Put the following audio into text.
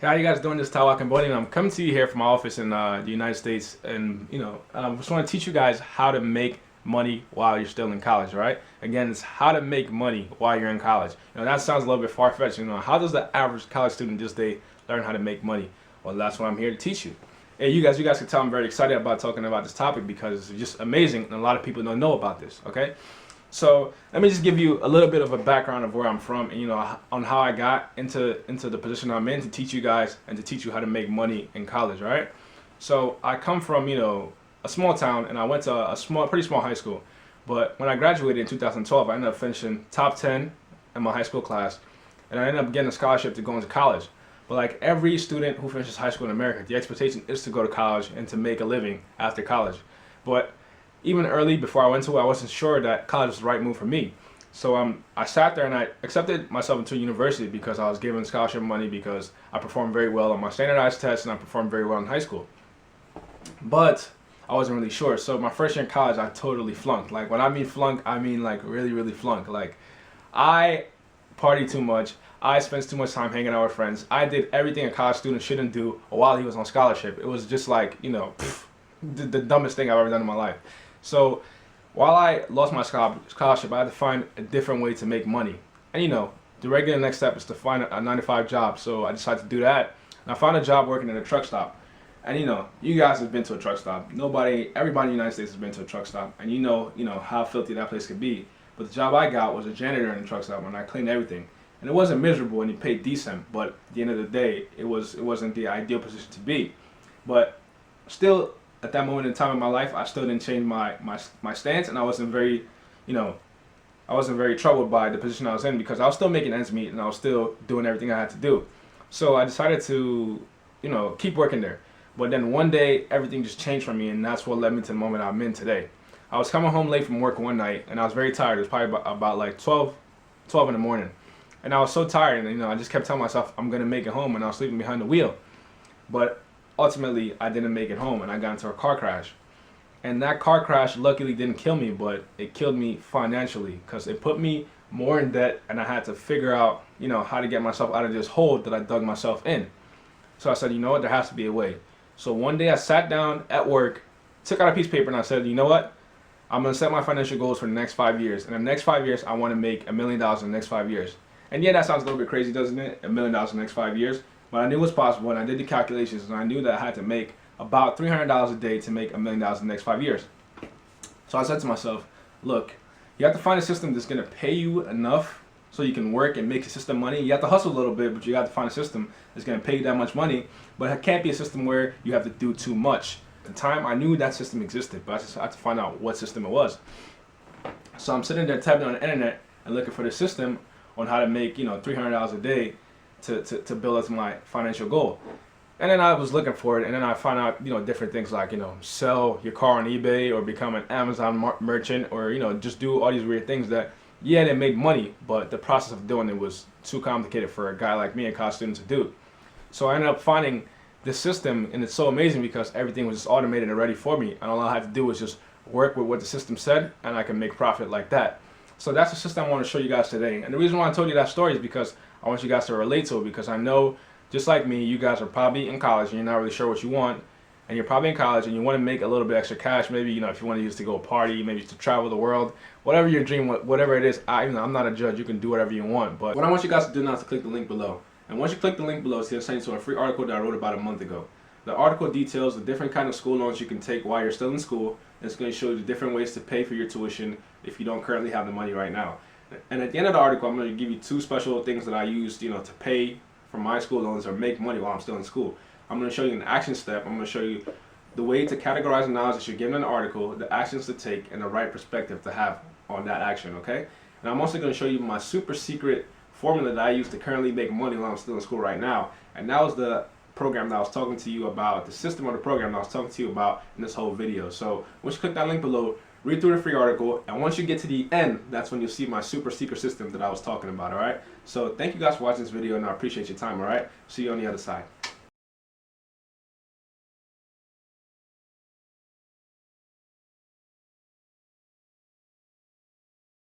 How you guys doing? This is Tawak Cambodia. I'm coming to you here from my office in the United States, and I just want to teach you guys how to make money while you're still in college. Right? Again, it's how to make money while you're in college. That sounds a little bit far-fetched. How does the average college student this day learn how to make money? Well, that's what I'm here to teach you. Hey, you guys can tell I'm very excited about talking about this topic because it's just amazing, and a lot of people don't know about this. Okay. So let me just give you a little bit of a background of where I'm from and on how I got into the position I'm in to teach you guys and to teach you how to make money in college, right? So I come from a small town, and I went to a pretty small high school. But when I graduated in 2012, I ended up finishing top 10 in my high school class, and I ended up getting a scholarship to go into college. But like every student who finishes high school in America, the expectation is to go to college and to make a living after college. But even early, before I went to it, I wasn't sure that college was the right move for me. So I sat there and I accepted myself into university because I was given scholarship money because I performed very well on my standardized tests and I performed very well in high school. But I wasn't really sure. So my first year in college, I totally flunked. Like when I mean flunk, I mean like really, really flunk. Like I partied too much. I spent too much time hanging out with friends. I did everything a college student shouldn't do while he was on scholarship. It was just like, the dumbest thing I've ever done in my life. So while I lost my scholarship, I had to find a different way to make money. And the regular next step is to find a 9-to-5 job. So I decided to do that. And I found a job working at a truck stop. And you guys have been to a truck stop. Everybody in the United States has been to a truck stop. And you know how filthy that place could be. But the job I got was a janitor in a truck stop, and I cleaned everything. And it wasn't miserable, and he paid decent. But at the end of the day, it wasn't the ideal position to be. But still, at that moment in time in my life, I still didn't change my stance, and I wasn't very troubled by the position I was in because I was still making ends meet and I was still doing everything I had to do. So I decided to, keep working there. But then one day, everything just changed for me, and that's what led me to the moment I'm in today. I was coming home late from work one night, and I was very tired. It was probably about like 12 in the morning. And I was so tired, and I just kept telling myself, I'm going to make it home, and I was sleeping behind the wheel. But ultimately, I didn't make it home, and I got into a car crash. And that car crash luckily didn't kill me, but it killed me financially because it put me more in debt, and I had to figure out, how to get myself out of this hole that I dug myself in. So I said, you know what, there has to be a way. So one day I sat down at work, took out a piece of paper, and I said, you know what, I'm going to set my financial goals for the next 5 years. And in the next 5 years, I want to make $1 million in the next 5 years. And yeah, that sounds a little bit crazy, doesn't it? $1 million in the next 5 years. But I knew it was possible, and I did the calculations, and I knew that I had to make about $300 a day to make $1 million in the next 5 years. So I said to myself, look, you have to find a system that's going to pay you enough so you can work and make a system money. You have to hustle a little bit, but you have to find a system that's going to pay you that much money. But it can't be a system where you have to do too much. At the time, I knew that system existed, but I just had to find out what system it was. So I'm sitting there tapping on the internet and looking for the system on how to make $300 a day to build up to my financial goal. And then I was looking for it, and then I found out different things like sell your car on eBay or become an Amazon merchant or just do all these weird things that they made money, but the process of doing it was too complicated for a guy like me, a college student, to do. So I ended up finding this system, and it's so amazing because everything was just automated and ready for me, and all I had to do was just work with what the system said, and I can make profit like that. So that's the system I want to show you guys today. And the reason why I told you that story is because I want you guys to relate to it, because I know, just like me, you guys are probably in college and you're not really sure what you want, and you're probably in college and you want to make a little bit extra cash. Maybe if you want to use it to go party, maybe to travel the world, whatever your dream, whatever it is. I'm not a judge. You can do whatever you want. But what I want you guys to do now is to click the link below. And once you click the link below, it's going to send you to a free article that I wrote about a month ago. The article details the different kind of school loans you can take while you're still in school. And it's going to show you the different ways to pay for your tuition if you don't currently have the money right now. And at the end of the article, I'm going to give you 2 special things that I used, to pay for my school loans or make money while I'm still in school. I'm going to show you an action step. I'm going to show you the way to categorize the knowledge that you're given in the article, the actions to take, and the right perspective to have on that action, okay? And I'm also going to show you my super secret formula that I use to currently make money while I'm still in school right now. And that was the program that I was talking to you about, the system of the program that I was talking to you about in this whole video. So once you click that link below, read through the free article, and once you get to the end, that's when you'll see my super secret system that I was talking about, alright? So thank you guys for watching this video, and I appreciate your time, alright? See you on the other side.